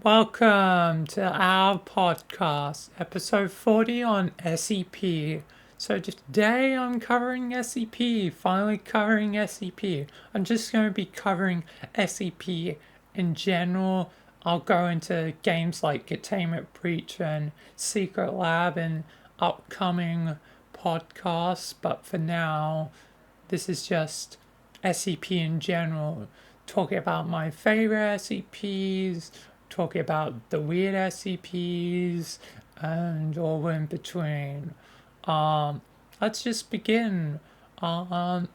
Welcome to our podcast, episode 40 on SCP. So today I'm covering SCP, finally covering SCP. I'm just going to be covering SCP in general. I'll go into games like Containment Breach and Secret Lab in upcoming podcasts, but for now, this is just SCP in general. Talking about my favorite SCPs, talking about the weird SCPs, and all in between. Let's just begin. So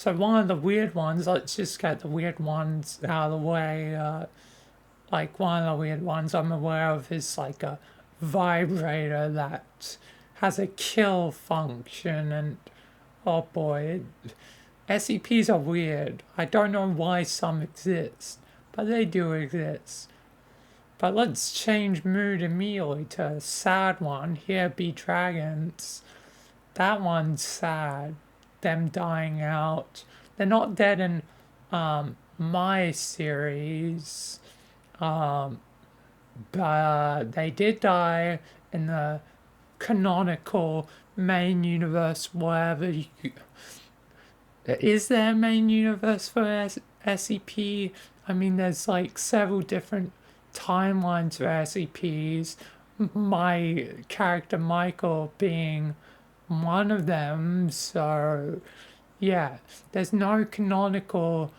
one of the weird ones, let's just get the weird ones out of the way. Like one of the weird ones I'm aware of is like a vibrator that has a kill function, and oh boy, SCPs are weird. I don't know why some exist, but they do exist. But let's change mood immediately to a sad one. Here be dragons. That one's sad. Them dying out. They're not dead in my series, but they did die in the canonical main universe, wherever you. Is there a main universe for SCP? I mean, there's like several different timelines for SCPs. My character Michael being one of them, so yeah, there's no canonical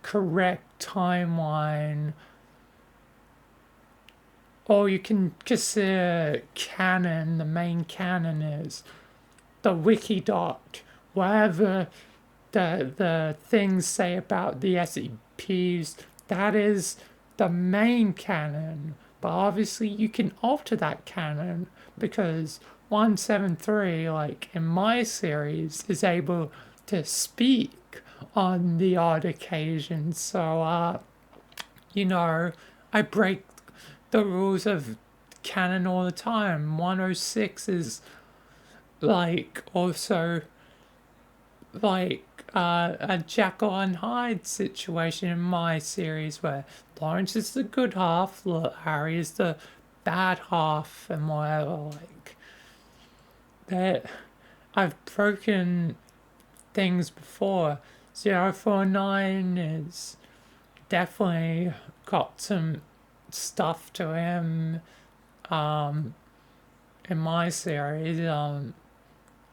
correct timeline. Or you can consider canon, the main canon is the Wikidot, wherever the things say about the SCPs, that is the main canon. But obviously you can alter that canon because 173, like in my series, is able to speak on the odd occasion. So, I break the rules of canon all the time. 106 is like also like a Jekyll and Hyde situation in my series where Lawrence is the good half, Harry is the bad half, and whatever. Like that, I've broken things before. 049 is definitely got some stuff to him in my series, and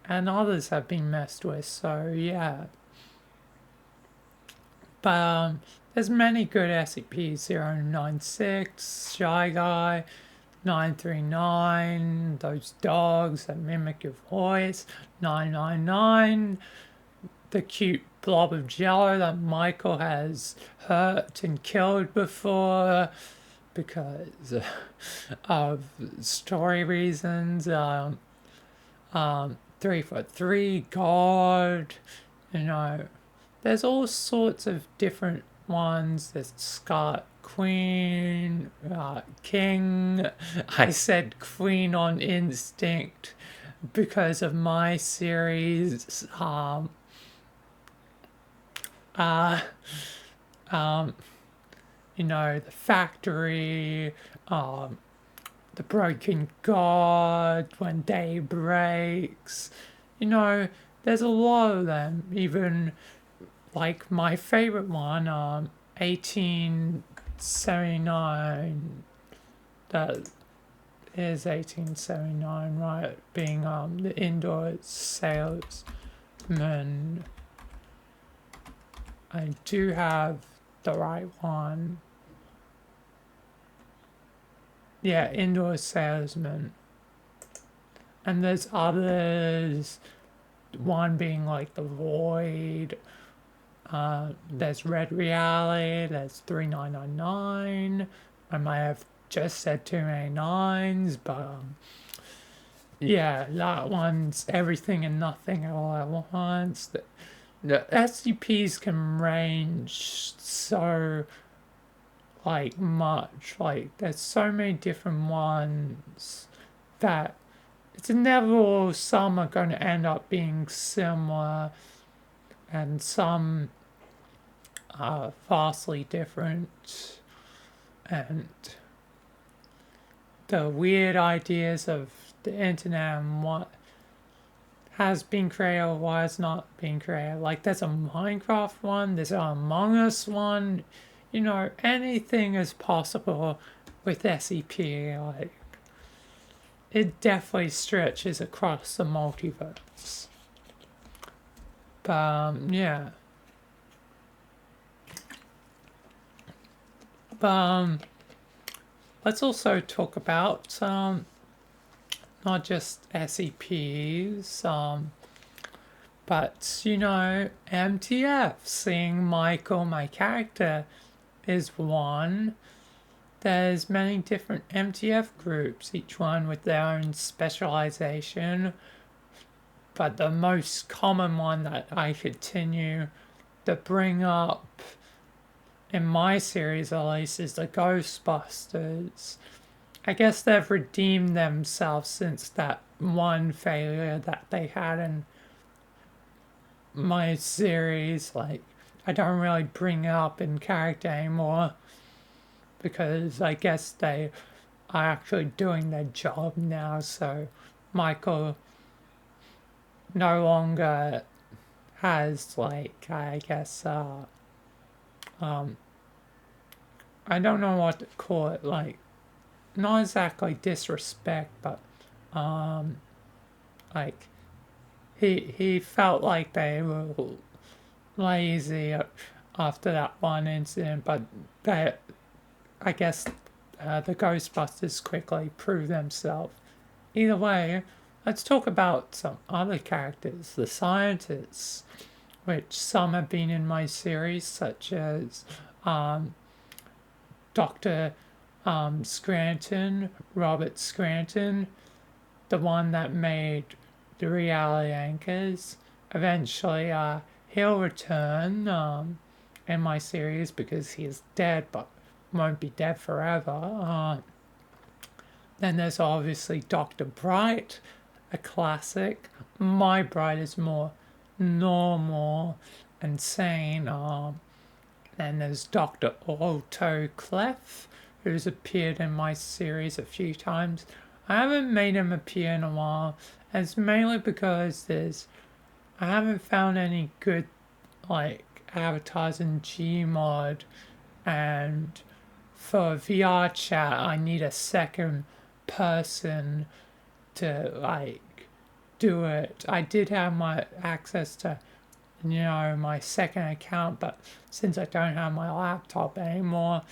others have been messed with, so yeah. But there's many good SCPs. 096, Shy Guy, 939, those dogs that mimic your voice, 999, the cute blob of jello that Michael has hurt and killed before because of story reasons. 343, God, there's all sorts of different ones. There's Scott, Queen, King. I said Queen on instinct because of my series. The factory, the broken god, when day breaks. There's a lot of them. Even like my favorite one, 1879. That is 1879, right? Being the indoor salesman. I do have the right one. Yeah, indoor salesman. And there's others, one being like the void. There's red reality, there's 3999. I might have just said too many nines, but yeah, that one's everything and nothing all at once. The SCPs can range so like much. Like there's so many different ones that it's inevitable some are going to end up being similar and some are vastly different. and the weird ideas of the internet and what has been created or what has not been created. Like there's a Minecraft one, there's an Among Us one, you know, anything is possible with SCP. Like it definitely stretches across the multiverse. But yeah. But let's also talk about not just SCPs, but you know, MTF. Seeing Michael, my character, is one. There's many different MTF groups, each one with their own specialization. But the most common one that I continue to bring up in my series at least is the Ghostbusters. I guess they've redeemed themselves since that one failure that they had in my series. Like, I don't really bring it up in character anymore because I guess they are actually doing their job now. So Michael no longer has, like, I guess, I don't know what to call it, like, not exactly disrespect, but, like, he felt like they were lazy after that one incident, but they, I guess, the Ghostbusters quickly proved themselves. Either way, let's talk about some other characters, the scientists, which some have been in my series, such as Dr. Scranton, Robert Scranton, the one that made the reality anchors. Eventually, he'll return in my series because he is dead, but won't be dead forever. Then there's obviously Dr. Bright, a classic. My Bright is more normal and sane. Then there's Dr. Otto Clef, who's appeared in my series a few times. I haven't made him appear in a while, and it's mainly because I haven't found any good like avatars in Gmod, and for VR chat I need a second person to like do it. I did have my access to, you know, my second account, but since I don't have my laptop anymore,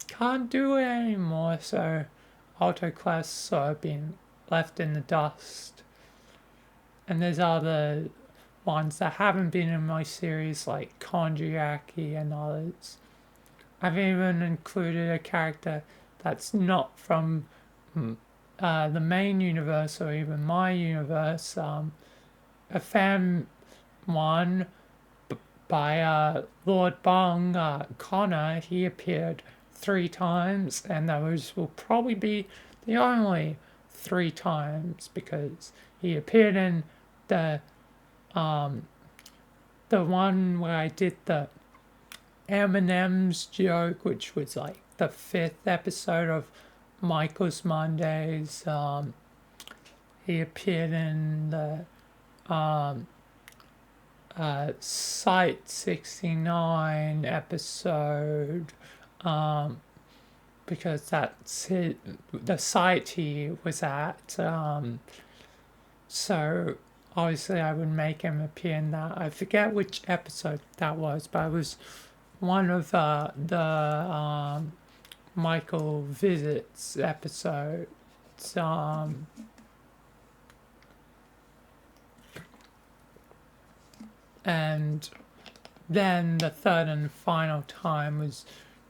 can't do it anymore. So autoclass sort of been left in the dust. And there's other ones that haven't been in my series like Konjiaki and others. I've even included a character that's not from the main universe or even my universe. A fan one by Lord Bong, Connor. He appeared 3 times, and those will probably be the only 3 times because he appeared in the one where I did the M&M's joke, which was like the 5th episode of Michael's Mondays. He appeared in the Site 69 episode, because that's the site he was at. So obviously I would make him appear in that. I forget which episode that was, but it was one of the Michael Visits episodes. And then the third and final time was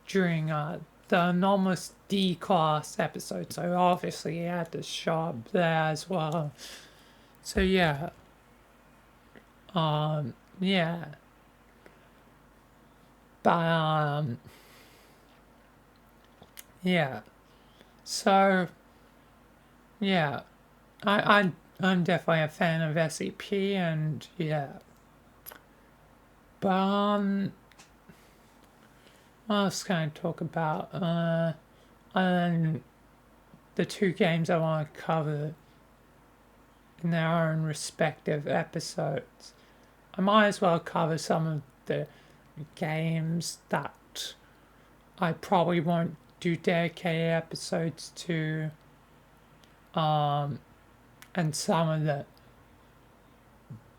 during the anomalous D-class episode, so obviously he had to show up there as well. So yeah. Yeah. But yeah. So yeah. I'm definitely a fan of SCP, and yeah. But what else can I talk about? and the two games I want to cover in their own respective episodes. I might as well cover some of the games that I probably won't do dedicated episodes to, and some of the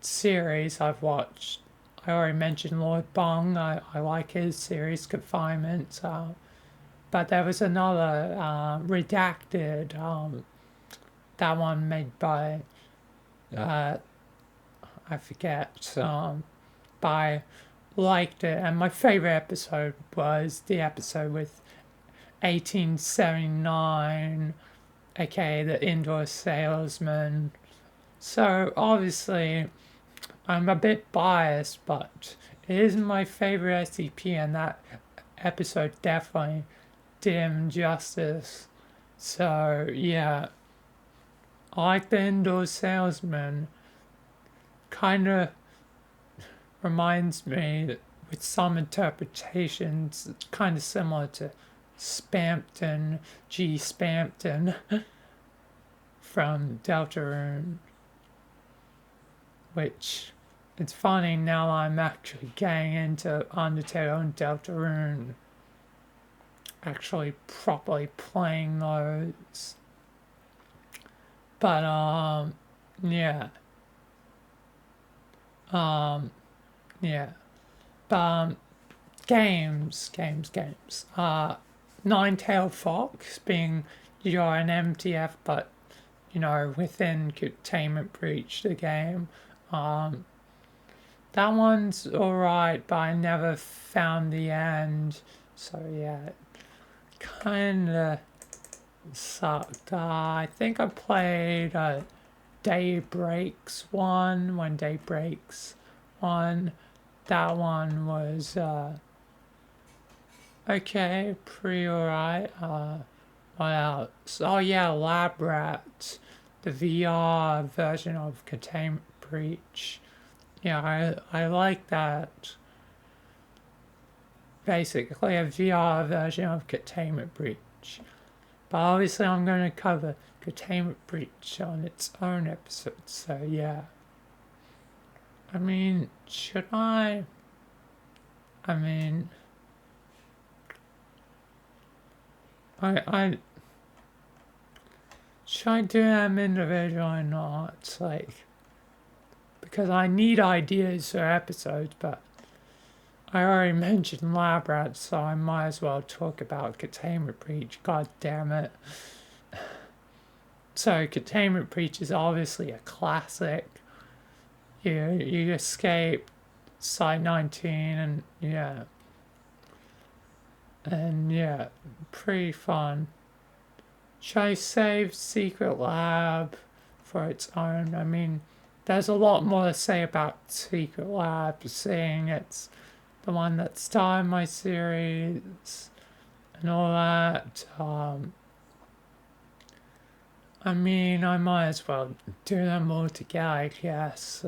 series I've watched. I already mentioned Lord Bong. I like his series, Confinement. But there was another, Redacted, that one made by, I forget, but I liked it. And my favorite episode was the episode with 1879, aka the Indoor Salesman. So obviously, I'm a bit biased, but it is my favorite SCP, and that episode definitely did him justice. So yeah, I like the Indoor Salesman. Kind of reminds me, with some interpretations, kind of similar to Spampton, G. Spampton from Deltarune, which it's funny now I'm actually getting into Undertale and Deltarune, actually properly playing those. But yeah. Yeah. Games. Nine-Tailed Fox being you're an MTF, but within Containment Breach, the game. That one's alright, but I never found the end. So yeah, kinda sucked. I think I played Daybreaks one, when Daybreaks one. That one was okay, pretty alright. What else? Oh yeah, Lab Rats, the VR version of Containment Breach. Yeah, I like that. Basically a VR version of Containment Breach. But obviously I'm going to cover Containment Breach on its own episode, so yeah. I mean, should I? I should I do them individually or not? Because I need ideas for episodes, but I already mentioned Lab Rats, so I might as well talk about Containment Breach. God damn it. So Containment Breach is obviously a classic. You escape Site 19 and yeah. And yeah, pretty fun. Should I save Secret Lab for its own? There's a lot more to say about Secret Lab, seeing it's the one that started my series and all that. I might as well do them all together, I guess.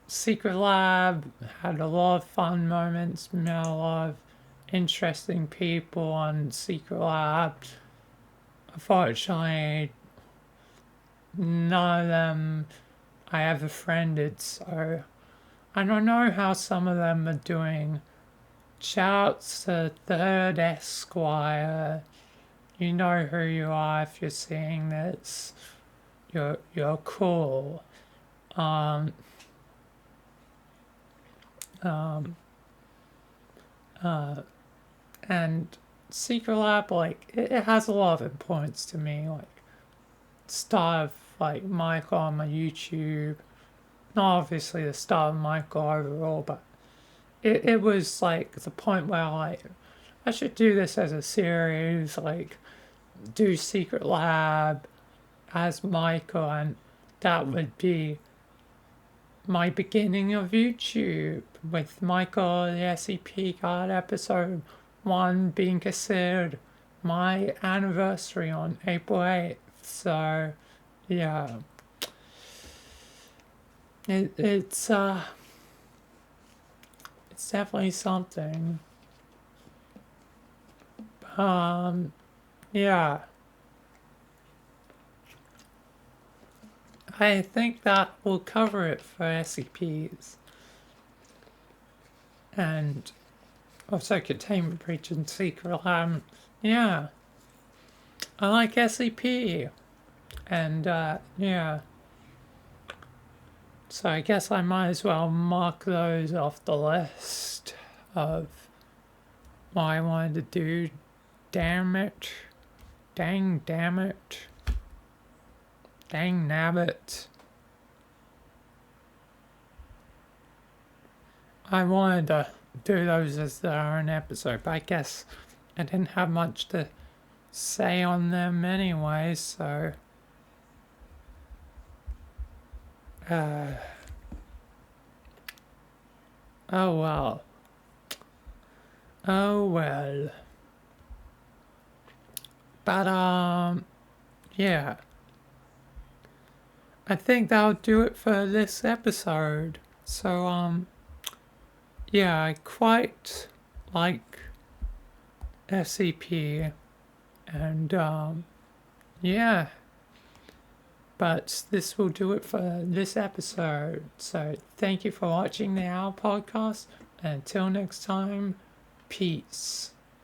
Secret Lab had a lot of fun moments, met a lot of interesting people on Secret Lab. Unfortunately, none of them I ever friended, so I don't know how some of them are doing. Shouts to Third Esquire. You know who you are if you're seeing this. You're cool. And Secret Lab, it has a lot of importance to me. Start of Michael on my YouTube. Not obviously the start of Michael overall, but it was the point where I should do this as a series, do Secret Lab as Michael, and that would be my beginning of YouTube, with Michael, the SCP card episode 1 being considered my anniversary on April 8th. So, yeah. It's definitely something. Yeah. I think that will cover it for SCPs. And also containment breach and secret lab. Yeah. I like SCP. And, yeah. So I guess I might as well mark those off the list of what I wanted to do. Damn it. Dang damn it. Dang nabbit. I wanted to do those as their own episode, but I guess I didn't have much to say on them anyway, so... oh well. Oh well. But, yeah. I think that'll do it for this episode. So, yeah, I quite like SCP, and, yeah. But this will do it for this episode. So, thank you for watching the Owl Podcast. And until next time, peace.